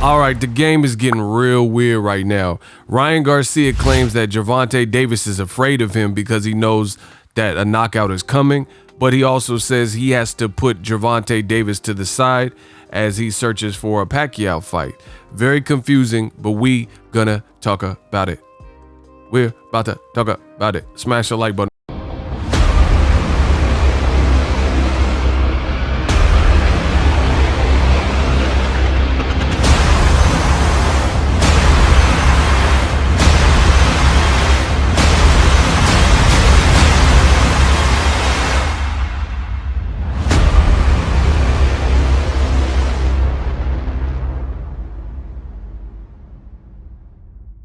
All right, the game is getting real weird right now. Ryan Garcia claims that Javonte Davis is afraid of him because he knows that a knockout is coming, but he also says he has to put Javonte Davis to the side as he searches for a Pacquiao fight. Very confusing, but we gonna talk about it. We're about to talk about it. Smash the like button.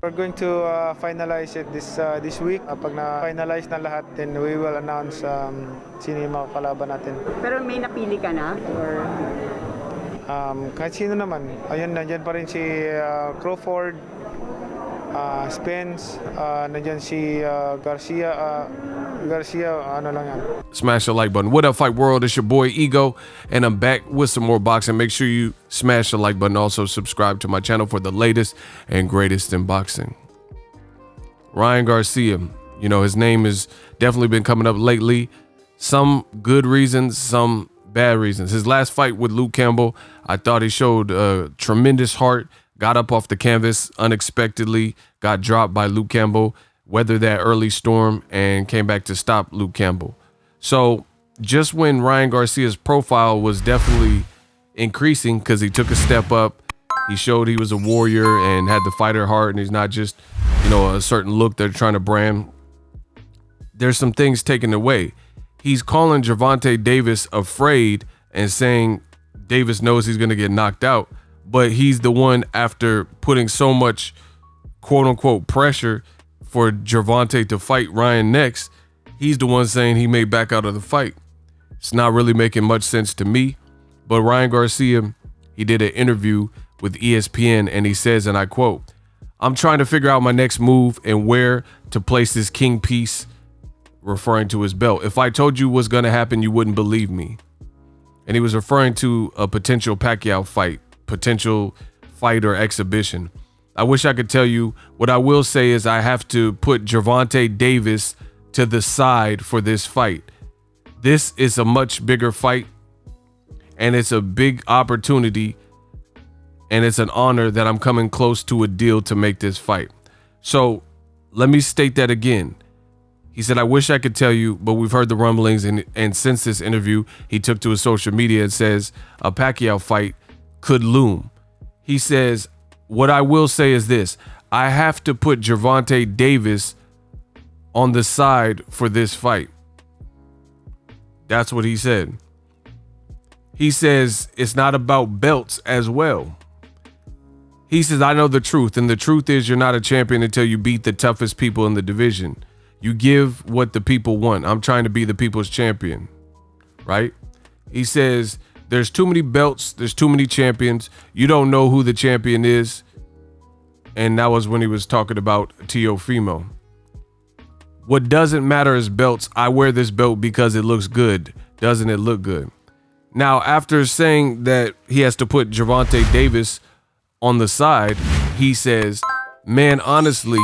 We're going to finalize it this week. Pag na-finalize na lahat, then we will announce sino yung mga kalaban natin. Pero may napili ka na? Or kahit sino naman. Ayun, nandyan pa rin si Crawford, Spence, nandyan si Garcia, ano lang yan. Smash the like button. What up, Fight World? It's your boy Ego, and I'm back with some more boxing. Make sure you smash the like button. Also, subscribe to my channel for the latest and greatest in boxing. Ryan Garcia, you know, his name has definitely been coming up lately. Some good reasons, some bad reasons. His last fight with Luke Campbell, I thought he showed a tremendous heart, got up off the canvas unexpectedly, got dropped by Luke Campbell, weathered that early storm, and came back to stop Luke Campbell. So just when Ryan Garcia's profile was definitely increasing because he took a step up, he showed he was a warrior and had the fighter heart, and he's not just, you know, a certain look they're trying to brand. There's some things taken away. He's calling Gervonta Davis afraid and saying Davis knows he's going to get knocked out, but he's the one, after putting so much quote unquote pressure for Gervonta to fight Ryan next, he's the one saying he may back out of the fight. It's not really making much sense to me. But Ryan Garcia, he did an interview with ESPN, and he says, and I quote, "I'm trying to figure out my next move and where to place this king piece," referring to his belt. "If I told you what's going to happen, you wouldn't believe me." And he was referring to a potential Pacquiao fight, potential fight or exhibition. I wish I could tell you. What I will say is I have to put Javonte Davis to the side for this fight. This is a much bigger fight, and it's a big opportunity, and it's an honor that I'm coming close to a deal to make this fight. So let me state that again. He said, "I wish I could tell you, but we've heard the rumblings." And since this interview, he took to his social media and says a Pacquiao fight could loom. He says, "What I will say is this. I have to put Gervonta Davis on the side for this fight." That's what he said. He says it's not about belts as well. He says, "I know the truth, and the truth is you're not a champion until you beat the toughest people in the division. You give what the people want. I'm trying to be the people's champion," right? He says, "There's too many belts. There's too many champions. You don't know who the champion is." And that was when he was talking about Teofimo. "What doesn't matter is belts. I wear this belt because it looks good. Doesn't it look good?" Now, after saying that he has to put Gervonta Davis on the side, he says, "Man, honestly,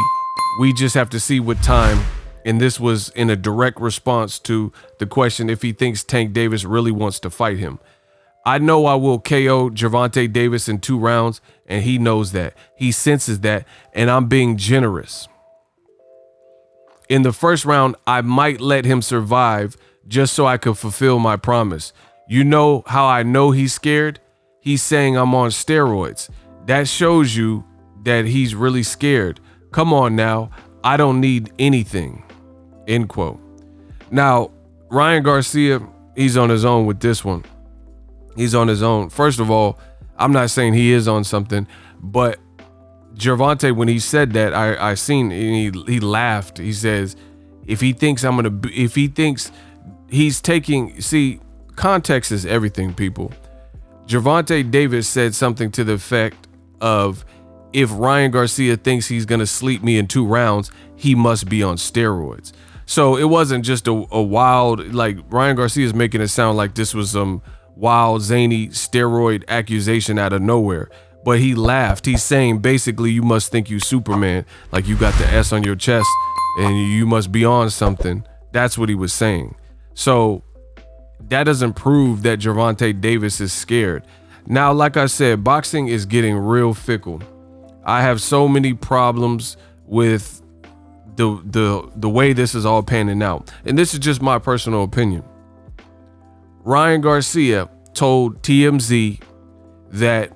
we just have to see with time." And this was in a direct response to the question if he thinks Tank Davis really wants to fight him. "I know I will KO Gervonta Davis in 2 rounds, and he knows that. He senses that, and I'm being generous. In the first round, I might let him survive just so I could fulfill my promise. You know how I know he's scared? He's saying I'm on steroids. That shows you that he's really scared. Come on now, I don't need anything." End quote. Now, Ryan Garcia, he's on his own with this one. He's on his own. First of all, I'm not saying he is on something, but Gervonta, when he said that, I seen, he laughed. He says, if he thinks he's taking, see, context is everything, people. Gervonta Davis said something to the effect of, if Ryan Garcia thinks he's going to sleep me in 2 rounds, he must be on steroids. So it wasn't just a wild, like Ryan Garcia is making it sound like this was some wild, zany steroid accusation out of nowhere. but he laughed. He's saying basically you must think you Superman, like you got the S on your chest and you must be on something. That's what he was saying. So that doesn't prove that Javonte Davis is scared. Now, like I said, boxing is getting real fickle. I have so many problems with the way this is all panning out. And this is just my personal opinion. Ryan Garcia told TMZ that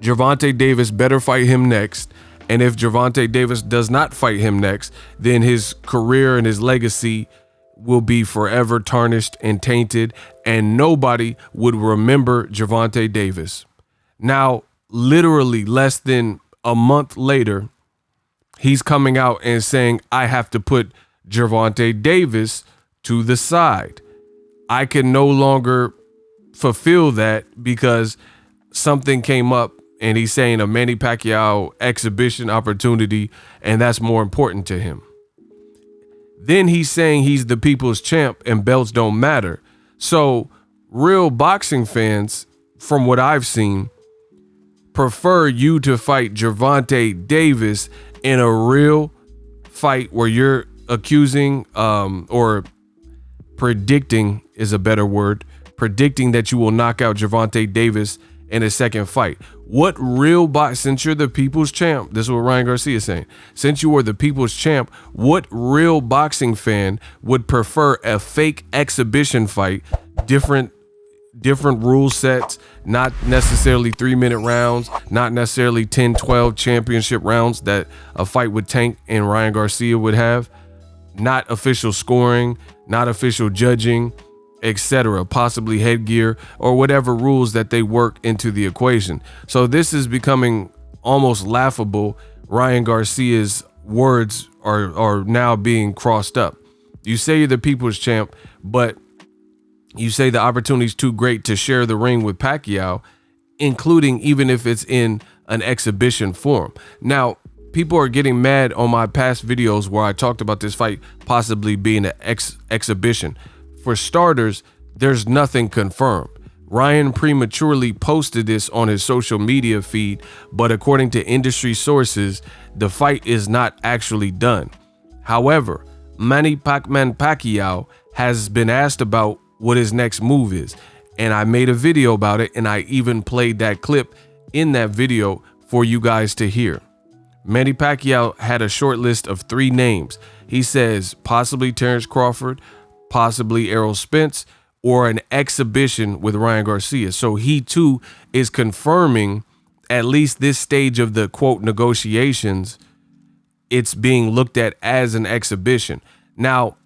Javonte Davis better fight him next. And if Javonte Davis does not fight him next, then his career and his legacy will be forever tarnished and tainted, and nobody would remember Javonte Davis. Now, literally less than a month later, he's coming out and saying, I have to put Gervonta Davis to the side. I can no longer fulfill that because something came up, and he's saying a Manny Pacquiao exhibition opportunity, and that's more important to him. Then he's saying he's the people's champ and belts don't matter. So real boxing fans, from what I've seen, prefer you to fight Gervonta Davis in a real fight where you're accusing or predicting is a better word, predicting that you will knock out Gervonta Davis in a second fight. What real since you're the people's champ, this is what Ryan Garcia is saying, since you were the people's champ, what real boxing fan would prefer a fake exhibition fight, different rule sets, not necessarily 3-minute rounds, not necessarily 10-12 championship rounds that a fight with Tank and Ryan Garcia would have, not official scoring, not official judging, etc., possibly headgear or whatever rules that they work into the equation. So this is becoming almost laughable. Ryan Garcia's words are now being crossed up. You say you're the people's champ, but you say the opportunity is too great to share the ring with Pacquiao, including even if it's in an exhibition form. Now, people are getting mad on my past videos where I talked about this fight possibly being an exhibition. For starters, there's nothing confirmed. Ryan prematurely posted this on his social media feed, but according to industry sources, the fight is not actually done. However, Manny Pacquiao has been asked about what his next move is, and I made a video about it, and I even played that clip in that video for you guys to hear. Manny Pacquiao had a short list of 3 names. He says possibly Terrence Crawford, possibly Errol Spence, or an exhibition with Ryan Garcia. So he too is confirming, at least this stage of the quote negotiations, it's being looked at as an exhibition. Now,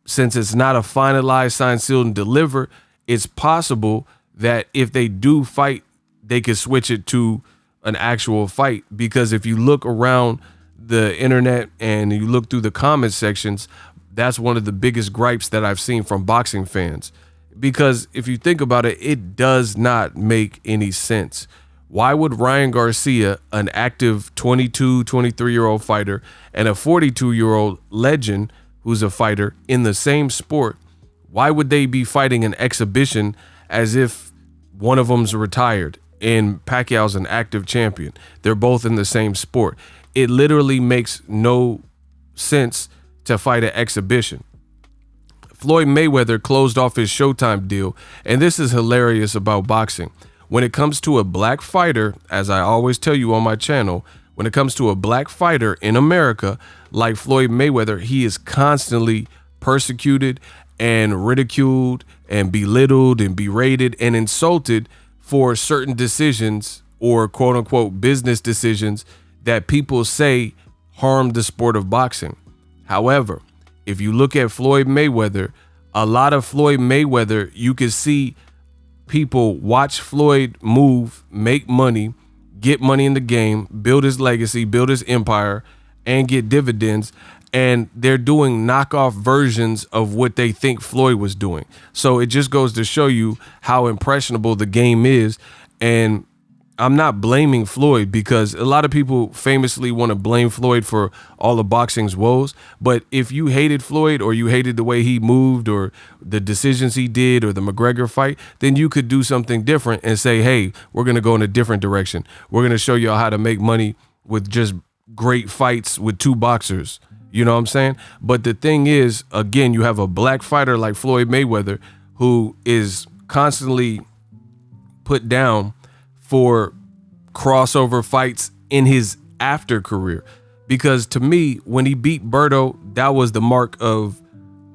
since it's not a finalized, signed, sealed, and delivered, it's possible that if they do fight, they could switch it to an actual fight. Because if you look around the internet and you look through the comment sections, that's one of the biggest gripes that I've seen from boxing fans. Because if you think about it, it does not make any sense. Why would Ryan Garcia, an active 22, 23-year-old fighter, and a 42-year-old legend who's a fighter in the same sport, why would they be fighting an exhibition as if one of them's retired and Pacquiao's an active champion? They're both in the same sport. It literally makes no sense to fight an exhibition. Floyd Mayweather closed off his Showtime deal, and this is hilarious about boxing. When it comes to a black fighter, as I always tell you on my channel, when it comes to a black fighter in America like Floyd Mayweather, he is constantly persecuted and ridiculed and belittled and berated and insulted for certain decisions or quote unquote business decisions that people say harm the sport of boxing. However, if you look at Floyd Mayweather, a lot of Floyd Mayweather, you can see people watch Floyd move, make money, get money in the game, build his legacy, build his empire, and get dividends. And they're doing knockoff versions of what they think Floyd was doing. So it just goes to show you how impressionable the game is. And I'm not blaming Floyd, because a lot of people famously want to blame Floyd for all of boxing's woes. But if you hated Floyd, or you hated the way he moved, or the decisions he did, or the McGregor fight, then you could do something different and say, hey, we're going to go in a different direction. We're going to show y'all how to make money with just great fights with two boxers. You know what I'm saying? But the thing is, again, you have a black fighter like Floyd Mayweather, who is constantly put down for crossover fights in his after career. Because to me, when he beat Berto, that was the mark of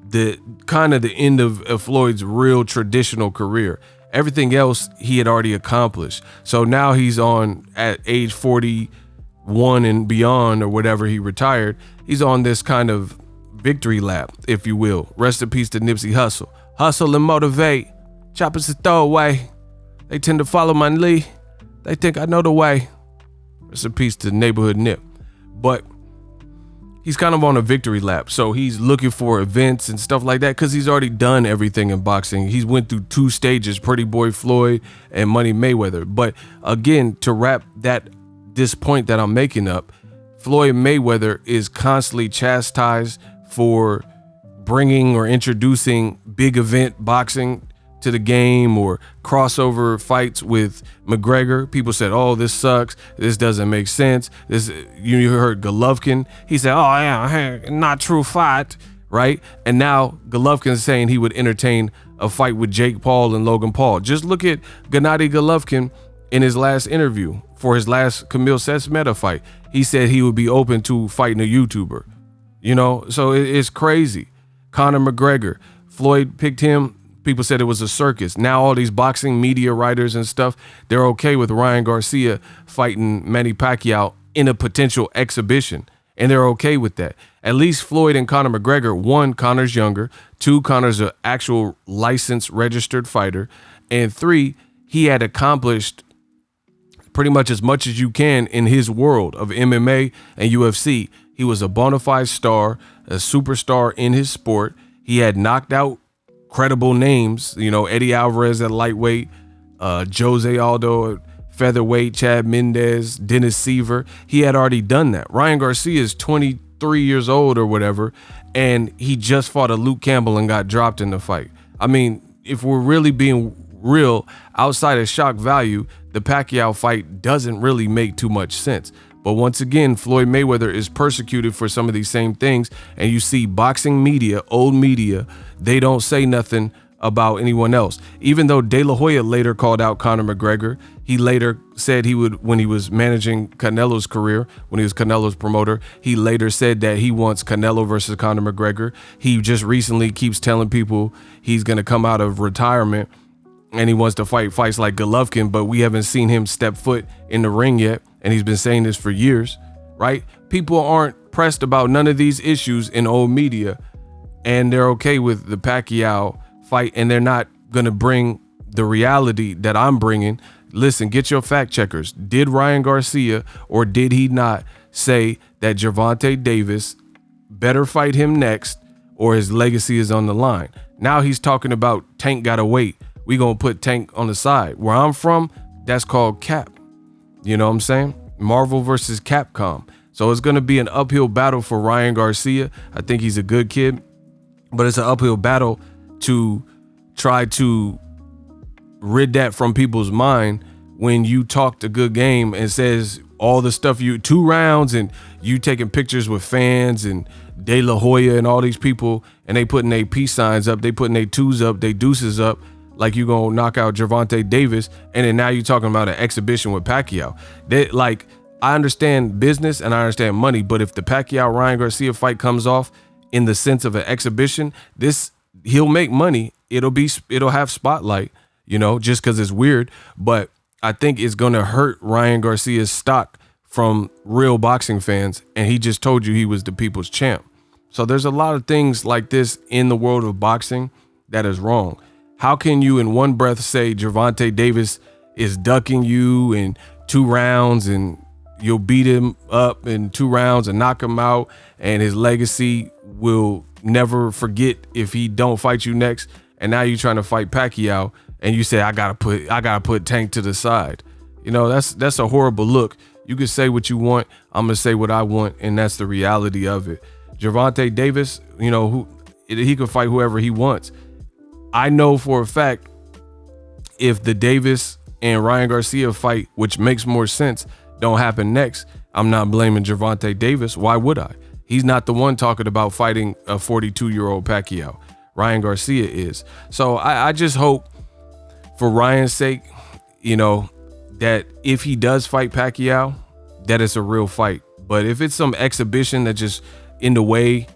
the kind of the end of Floyd's real traditional career. Everything else he had already accomplished. So now he's on at age 41 and beyond, or whatever, he retired. He's on this kind of victory lap, if you will. Rest in peace to Nipsey Hussle. Hustle and motivate. Choppers a throwaway. They tend to follow my lead. They think I know the way. Rest in peace to Neighborhood Nip. But he's kind of on a victory lap. So he's looking for events and stuff like that, because he's already done everything in boxing. He's went through 2 stages, Pretty Boy Floyd and Money Mayweather. But again, to wrap this point that I'm making up, Floyd Mayweather is constantly chastised for bringing or introducing big event boxing to the game, or crossover fights with McGregor. People said, oh, this sucks. This doesn't make sense. This, you heard Golovkin. He said, oh, yeah, not true fight, right? And now Golovkin's saying he would entertain a fight with Jake Paul and Logan Paul. Just look at Gennady Golovkin in his last interview for his last Camille Sesmeta fight. He said he would be open to fighting a YouTuber, you know? So it's crazy. Conor McGregor, Floyd picked him. People said it was a circus. Now all these boxing media writers and stuff, they're okay with Ryan Garcia fighting Manny Pacquiao in a potential exhibition. And they're okay with that. At least Floyd and Conor McGregor, 1, Conor's younger. 2, Conor's an actual licensed, registered fighter. And 3, he had accomplished pretty much as you can in his world of MMA and UFC. He was a bona fide star, a superstar in his sport. He had knocked out credible names, you know, Eddie Alvarez at lightweight, Jose Aldo at featherweight, Chad Mendez, Dennis Seaver. He had already done that. Ryan Garcia is 23 years old or whatever, and he just fought a Luke Campbell and got dropped in the fight. I mean, if we're really being real, outside of shock value, the Pacquiao fight doesn't really make too much sense. But once again, Floyd Mayweather is persecuted for some of these same things. And you see boxing media, old media, they don't say nothing about anyone else. Even though De La Hoya later called out Conor McGregor, he later said he would, when he was managing Canelo's career, when he was Canelo's promoter, he later said that he wants Canelo versus Conor McGregor. He just recently keeps telling people he's going to come out of retirement and he wants to fight fights like Golovkin, but we haven't seen him step foot in the ring yet. And he's been saying this for years, right? People aren't pressed about none of these issues in old media, and they're okay with the Pacquiao fight, and they're not going to bring the reality that I'm bringing. Listen, get your fact checkers. Did Ryan Garcia or did he not say that Javonte Davis better fight him next or his legacy is on the line? Now he's talking about Tank gotta wait. We gonna put Tank on the side. Where I'm from, that's called cap. You know what I'm saying? Marvel versus Capcom. So it's going to be an uphill battle for Ryan Garcia. I think he's a good kid, but it's an uphill battle to try to rid that from people's mind when you talk a good game and says all the stuff 2 rounds and you taking pictures with fans and De La Hoya and all these people, and they putting their peace signs up, they putting their 2s up, they deuces up, like you gonna knock out Gervonta Davis, and then now you talking about an exhibition with Pacquiao. Like, I understand business and I understand money, but if the Pacquiao Ryan Garcia fight comes off in the sense of an exhibition, he'll make money. It'll have spotlight, you know, just because it's weird. But I think it's gonna hurt Ryan Garcia's stock from real boxing fans, and he just told you he was the people's champ. So there's a lot of things like this in the world of boxing that is wrong. How can you in one breath say Gervonta Davis is ducking you in 2 rounds and you'll beat him up in 2 rounds and knock him out, and his legacy will never forget if he don't fight you next? And now you're trying to fight Pacquiao and you say, I gotta put Tank to the side. You know, that's a horrible look. You can say what you want. I'm going to say what I want, and that's the reality of it. Javonte Davis, you know, he can fight whoever he wants. I know for a fact if the Davis and Ryan Garcia fight, which makes more sense, don't happen next, I'm not blaming Javonte Davis. Why would I? He's not the one talking about fighting a 42-year-old Pacquiao. Ryan Garcia is. So I just hope for Ryan's sake, you know, that if he does fight Pacquiao, that it's a real fight. But if it's some exhibition that just in the way,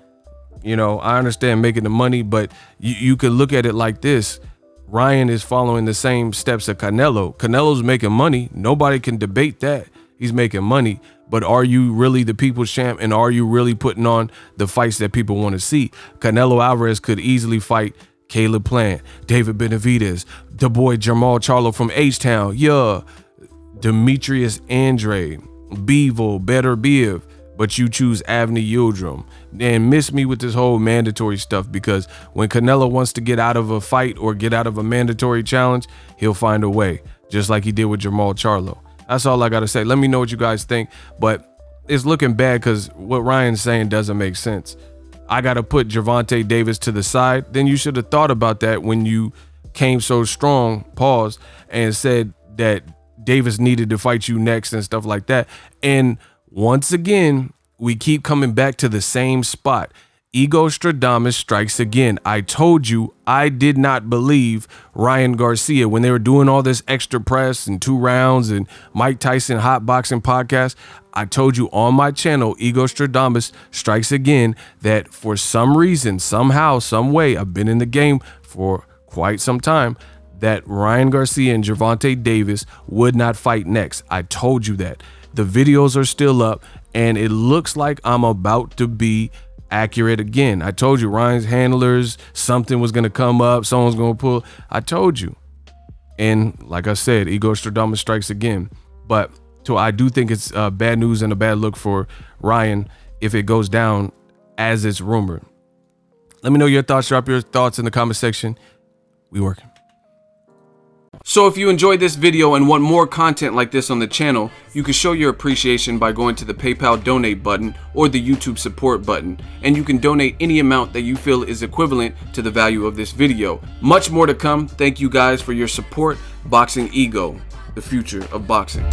you know, I understand making the money, but you could look at it like this. Ryan is following the same steps of Canelo. Canelo's making money. Nobody can debate that. He's making money. But are you really the people's champ, and are you really putting on the fights that people want to see? Canelo Alvarez could easily fight Caleb Plant, David Benavidez, the boy Jamal Charlo from H-Town, Demetrius Andre, Bivol, Better Biv, but you choose Avni Yildirim. And miss me with this whole mandatory stuff, because when Canelo wants to get out of a fight or get out of a mandatory challenge, he'll find a way, just like he did with Jamal Charlo. That's all I got to say. Let me know what you guys think, but it's looking bad because what Ryan's saying doesn't make sense. I got to put Javonte Davis to the side. Then you should have thought about that when you came so strong, pause, and said that Davis needed to fight you next and stuff like that. And once again, we keep coming back to the same spot. Ego Stradamus strikes again. I told you I did not believe Ryan Garcia when they were doing all this extra press and 2 rounds and Mike Tyson hot boxing podcast. I told you on my channel, Ego Stradamus strikes again, that for some reason, somehow, some way, I've been in the game for quite some time, that Ryan Garcia and Javonte Davis would not fight next. I told you that. The videos are still up, and it looks like I'm about to be accurate again. I told you Ryan's handlers, something was going to come up, someone's going to pull. I told you. And like I said, Ego Stradamus strikes again. But so I do think it's bad news and a bad look for Ryan if it goes down as it's rumored. Let me know your thoughts. Drop your thoughts in the comment section. We working. So if you enjoyed this video and want more content like this on the channel, you can show your appreciation by going to the PayPal donate button or the YouTube support button, and you can donate any amount that you feel is equivalent to the value of this video. Much more to come. Thank you guys for your support. Boxingego, the future of boxing.